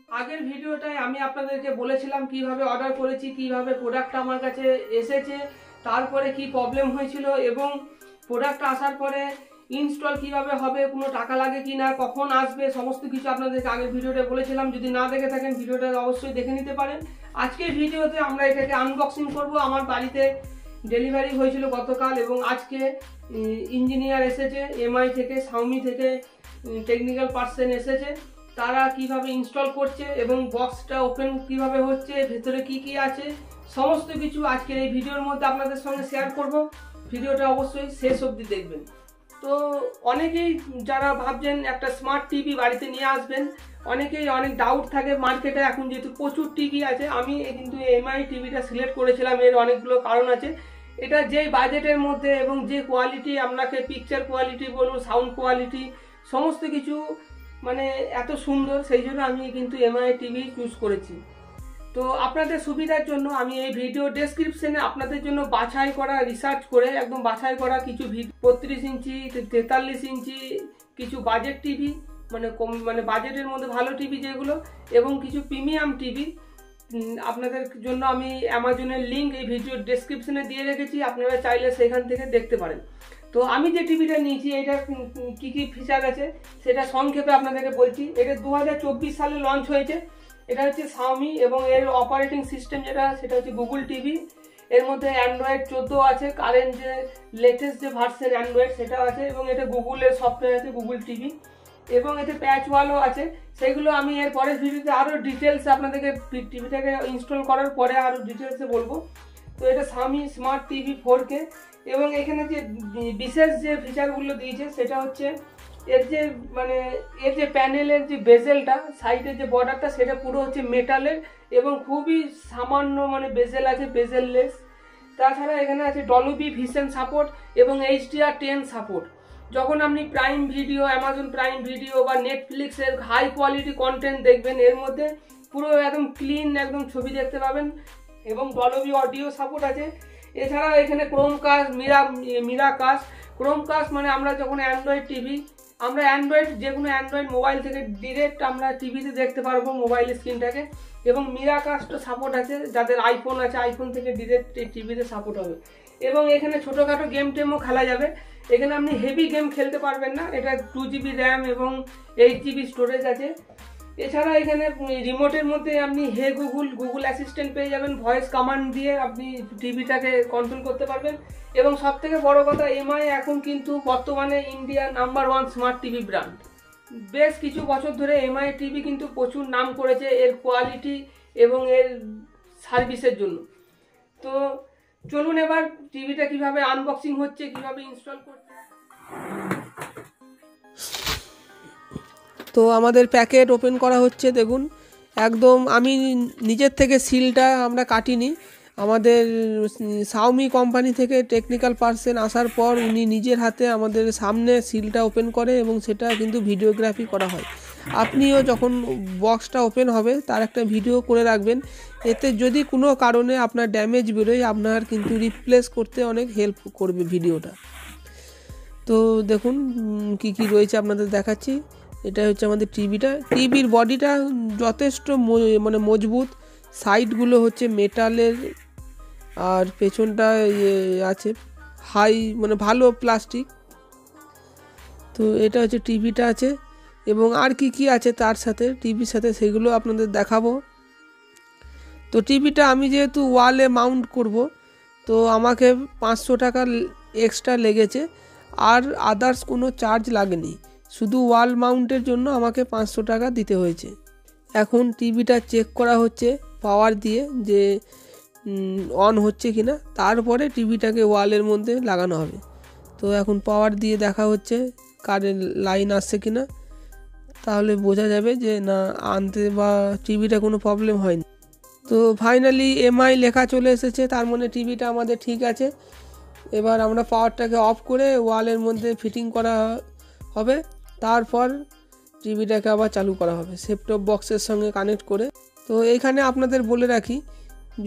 আগের ভিডিওটায় আমি আপনাদেরকে বলেছিলাম কিভাবে অর্ডার করেছি, কিভাবে প্রোডাক্টটা আমার কাছে এসেছে, তারপরে কি প্রবলেম হয়েছিল এবং প্রোডাক্ট আসার পরে ইনস্টল কিভাবে হবে, কোনো টাকা লাগে কি না, কখন আসবে, সমস্ত কিছু আপনাদেরকে আগের ভিডিওতে বলেছিলাম। যদি না দেখে থাকেন ভিডিওটা অবশ্যই দেখে নিতে পারেন। আজকের ভিডিওতে আমরা এটাকে আনবক্সিং করব। আমার বাড়িতে ডেলিভারি হয়েছিল গতকাল এবং আজকে ইঞ্জিনিয়ার এসেছে এমআই থেকে, শাওমি থেকে টেকনিক্যাল পার্সন এসেছে। তারা কিভাবে ইনস্টল করছে এবং বক্সটা ওপেন কিভাবে হচ্ছে, ভেতরে কি কি আছে, সমস্ত কিছু আজকের এই ভিডিওর মধ্যে আপনাদের সঙ্গে শেয়ার করব। ভিডিওটা অবশ্যই শেষ অবধি দেখবেন। তো অনেকেই যারা ভাবছেন একটা স্মার্ট টিভি বাড়িতে নিয়ে আসবেন, অনেকেই অনেক ডাউট থাকে মার্কেটে। এখন যেহেতু প্রচুর টিভি আছে, আমি কিন্তু এমআই টিভিটা সিলেক্ট করেছিলাম, এর অনেকগুলো কারণ আছে। এটা যে বাজেটের মধ্যে এবং যে কোয়ালিটি, আপনাকে পিকচার কোয়ালিটি বলুন, সাউন্ড কোয়ালিটি, সমস্ত কিছু মানে এত সুন্দর, সেই জন্য আমি কিন্তু এমআই টিভি চুজ করেছি। তো আপনাদের সুবিধার জন্য আমি এই ভিডিও ডেসক্রিপশনে আপনাদের জন্য বাছাই করা, রিসার্চ করে একদম বাছাই করা কিছু 32 ইঞ্চি 43 ইঞ্চি কিছু বাজেট টিভি, মানে বাজেটের মধ্যে ভালো টিভি যেগুলো, এবং কিছু প্রিমিয়াম টিভি আপনাদের জন্য আমি অ্যামাজনের লিঙ্ক এই ভিডিও ডেসক্রিপশনে দিয়ে রেখেছি। আপনারা চাইলে সেখান থেকে দেখতে পারেন। তো আমি যে টিভিটা নিয়েছি, এটা কি কি ফিচার আছে সেটা সংক্ষেপে আপনাদেরকে বলছি। এটা 2024 সালে লঞ্চ হয়েছে। এটা হচ্ছে শাওমি এবং এর অপারেটিং সিস্টেম যেটা, সেটা হচ্ছে গুগল টিভি। এর মধ্যে অ্যান্ড্রয়েড 14 আছে, কারেন্ট যে লেটেস্ট যে ভার্সন অ্যান্ড্রয়েড সেটা আছে, এবং এটা গুগলের সফটওয়্যার আছে, গুগল টিভি, এবং এতে প্যাচ ওয়ালও আছে। সেগুলো আমি এর পরের ভিডিওতে আরও ডিটেলসে আপনাদেরকে টিভিটাকে ইনস্টল করার পরে আরও ডিটেলসে বলবো। তো এটা শাওমি স্মার্ট টিভি 4K, এবং এখানে যে বিশেষ যে ফিচারগুলো দিয়েছে সেটা হচ্ছে এর যে প্যানেলের যে বেজেলটা, সাইডের যে বর্ডারটা, সেটা পুরো হচ্ছে মেটালের এবং খুবই সামান্য বেজেল আছে, বেজেললেস। তাছাড়া এখানে আছে ডলবি ভিশন সাপোর্ট এবং HDR10 সাপোর্ট। যখন আপনি prime video, Amazon prime video বা নেটফ্লিক্সের হাই কোয়ালিটি কন্টেন্ট দেখবেন, এর মধ্যে পুরো একদম ক্লিন একদম ছবি দেখতে পাবেন, এবং ডলবি অডিও সাপোর্ট আছে। এছাড়াও এখানে ক্রোমকাস্ট, মিরাকাস্ট। ক্রোমকাস্ট মানে আমরা যখন অ্যান্ড্রয়েড টিভি, আমরা যে কোনো অ্যান্ড্রয়েড মোবাইল থেকে ডিরেক্ট আমরা টিভিতে দেখতে পারবো মোবাইল স্ক্রিনটাকে। এবং মিরাকাস্ট সাপোর্ট আছে, যাদের আইফোন আছে আইফোন থেকে ডিরেক্ট টিভিতে সাপোর্ট হবে। এবং এখানে ছোটোখাটো গেম টেমও খেলা যাবে। এখানে আপনি হেভি গেম খেলতে পারবেন না। এটা 2GB র্যাম এবং 8GB স্টোরেজ আছে। এছাড়া এখানে রিমোটের মধ্যে আপনি হে গুগল অ্যাসিস্ট্যান্ট পেয়ে যাবেন। ভয়েস কমান্ড দিয়ে আপনি টিভিটাকে কন্ট্রোল করতে পারবেন। এবং সব থেকে বড় কথা, এমআই এখন কিন্তু বর্তমানে ইন্ডিয়ার নাম্বার 1 স্মার্ট টিভি ব্র্যান্ড। বেশ কিছু বছর ধরে এমআই টিভি কিন্তু প্রচুর নাম করেছে এর কোয়ালিটি এবং এর সার্ভিসের জন্য। তো চলুন এবার টিভিটা কিভাবে আনবক্সিং হচ্ছে, কিভাবে ইনস্টল করছে। তো আমাদের প্যাকেট ওপেন করা হচ্ছে। দেখুন, একদম আমি নিজের থেকে সিলটা আমরা কাটিনি। আমাদের শাওমি কোম্পানি থেকে টেকনিক্যাল পার্সন আসার পর উনি নিজের হাতে আমাদের সামনে সিলটা ওপেন করে এবং সেটা কিন্তু ভিডিওগ্রাফি করা হয়। আপনিও যখন বক্সটা ওপেন হবে তার একটা ভিডিও করে রাখবেন। এতে যদি কোনো কারণে আপনার ড্যামেজ বেরোয়, আপনার কিন্তু রিপ্লেস করতে অনেক হেল্প করবে ভিডিওটা। তো দেখুন কি কি রয়েছে আপনাদের দেখাচ্ছি। এটা হচ্ছে আমাদের টিভিটা। টিভির বডিটা যথেষ্ট মজবুত, সাইডগুলো হচ্ছে মেটালের, আর পেছনটা আছে হাই ভালো প্লাস্টিক। তো এটা হচ্ছে টিভিটা আছে, এবং আর কি কি আছে তার সাথে টিভির সাথে সেগুলো আপনাদের দেখাবো। তো টিভিটা আমি যেহেতু ওয়ালে মাউন্ট করব, তো আমাকে 500 টাকা এক্সট্রা লেগেছে, আর আদার্স কোনো চার্জ লাগেনি। শুধু ওয়াল মাউন্টের জন্য আমাকে 500 টাকা দিতে হয়েছে। এখন টিভিটা চেক করা হচ্ছে পাওয়ার দিয়ে যে অন হচ্ছে কিনা, তারপরে টিভিটাকে ওয়ালের মধ্যে লাগানো হবে। তো এখন পাওয়ার দিয়ে দেখা হচ্ছে কারেন্ট লাইন আসছে কিনা, তাহলে বোঝা যাবে যে না আনতে বা টিভিটা কোনো প্রবলেম হয়নি। তো ফাইনালি এমআই লেখা চলে এসেছে, তার মানে টিভিটা আমাদের ঠিক আছে। এবার আমরা পাওয়ারটাকে অফ করে ওয়ালের মধ্যে ফিটিং করা হবে, তারপর টিভিটাকে আবার চালু করা হবে সেটটপ বক্সের সঙ্গে কানেক্ট করে। তো এইখানে আপনাদের বলে রাখি,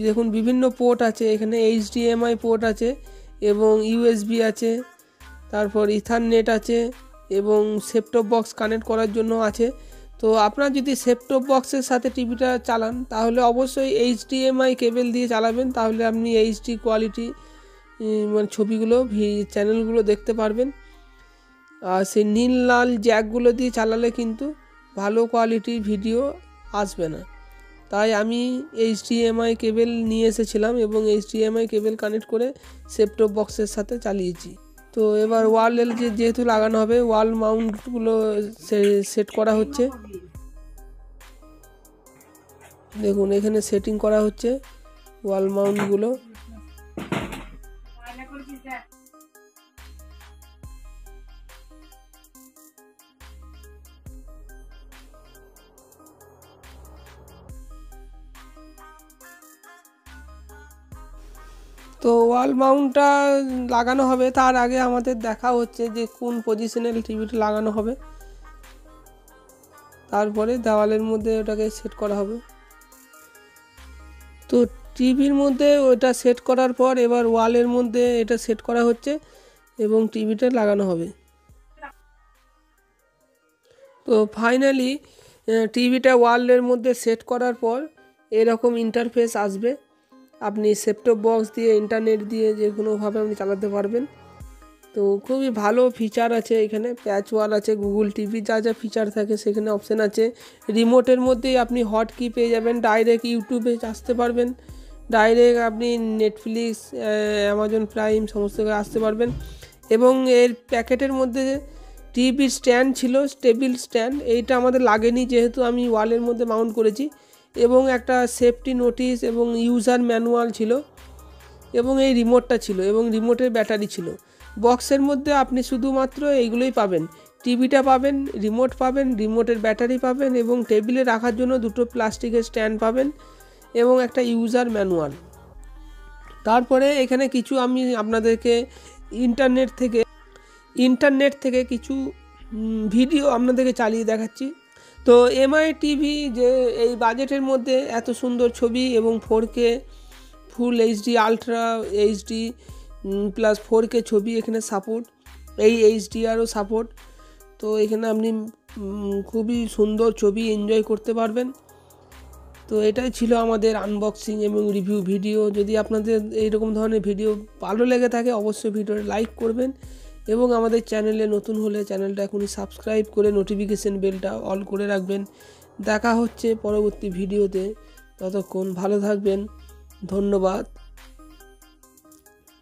দেখুন বিভিন্ন পোর্ট আছে, এখানে HDMI পোর্ট আছে এবং USB আছে, তারপর ইথারনেট আছে এবং সেটটপ বক্স কানেক্ট করার জন্য আছে। তো আপনারা যদি সেটটপ বক্সের সাথে টিভিটা চালান তাহলে অবশ্যই HDMI কেবল দিয়ে চালাবেন, তাহলে আপনি HD কোয়ালিটি মানে ছবিগুলো চ্যানেলগুলো দেখতে পারবেন। আর সেই নীল লাল জ্যাকগুলো দিয়ে চালালে কিন্তু ভালো কোয়ালিটির ভিডিও আসবে না। তাই আমি HDMI কেবল নিয়ে এসেছিলাম এবং HDMI কেবল কানেক্ট করে সেটটপ বক্সের সাথে চালিয়েছি। তো এবার ওয়াল এলজি যেহেতু লাগানো হবে, ওয়াল মাউন্টগুলো সেট করা হচ্ছে। দেখুন এখানে সেটিং করা হচ্ছে ওয়াল মাউন্টগুলো। তো ওয়াল মাউন্টটা লাগানো হবে, তার আগে আমাদের দেখা হচ্ছে যে কোন পজিশনাল টিভিটা লাগানো হবে, তারপরে দেওয়ালের মধ্যে ওটাকে সেট করা হবে। তো টিভির মধ্যে ওটা সেট করার পর এবার ওয়ালের মধ্যে এটা সেট করা হচ্ছে এবং টিভিটা লাগানো হবে। তো ফাইনালি টিভিটা ওয়ালের মধ্যে সেট করার পর এরকম ইন্টারফেস আসবে। আপনি সেটটপ বক্স দিয়ে ইন্টারনেট দিয়ে যে কোনোভাবে আপনি চালাতে পারবেন। তো খুবই ভালো ফিচার আছে এখানে, প্যাচ ওয়াল আছে, গুগল টিভি যা যা ফিচার থাকে সেখানে অপশান আছে। রিমোটের মধ্যেই আপনি হট কি পেয়ে যাবেন, ডাইরেক্ট ইউটিউবে আসতে পারবেন, ডাইরেক্ট আপনি নেটফ্লিক্স, অ্যামাজন প্রাইম সমস্ত আসতে পারবেন। এবং এর প্যাকেটের মধ্যে টিভির স্ট্যান্ড ছিল, টেবিল স্ট্যান্ড, এইটা আমাদের লাগেনি যেহেতু আমি ওয়ালের মধ্যে মাউন্ট করেছি। এবং একটা সেফটি নোটিশ এবং ইউজার ম্যানুয়াল ছিল এবং এই রিমোটটা ছিল এবং রিমোটের ব্যাটারি ছিল। বক্সের মধ্যে আপনি শুধুমাত্র এইগুলোই পাবেন, টিভিটা পাবেন, রিমোট পাবেন, রিমোটের ব্যাটারি পাবেন এবং টেবিলে রাখার জন্য দুটো প্লাস্টিকের স্ট্যান্ড পাবেন এবং একটা ইউজার ম্যানুয়াল। তারপরে এখানে কিছু আমি আপনাদেরকে ইন্টারনেট থেকে কিছু ভিডিও আপনাদেরকে চালিয়ে দেখাচ্ছি। তো MI টিভি যে এই বাজেটের মধ্যে এত সুন্দর ছবি এবং 4K ফুল HD ultra HD plus 4K ছবি এখানে সাপোর্ট, এই HDRও সাপোর্ট। তো এখানে আপনি খুবই সুন্দর ছবি এনজয় করতে পারবেন। তো এটাই ছিল আমাদের আনবক্সিং এবং রিভিউ ভিডিও। যদি আপনাদের এইরকম ধরনের ভিডিও ভালো লেগে থাকে অবশ্যই ভিডিওটা লাইক করবেন এবং আমাদের চ্যানেলে নতুন হলে চ্যানেলটা এখনই সাবস্ক্রাইব করে নোটিফিকেশন বেলটা অল করে রাখবেন। দেখা হচ্ছে পরবর্তী ভিডিওতে, ততক্ষণ ভালো থাকবেন, ধন্যবাদ।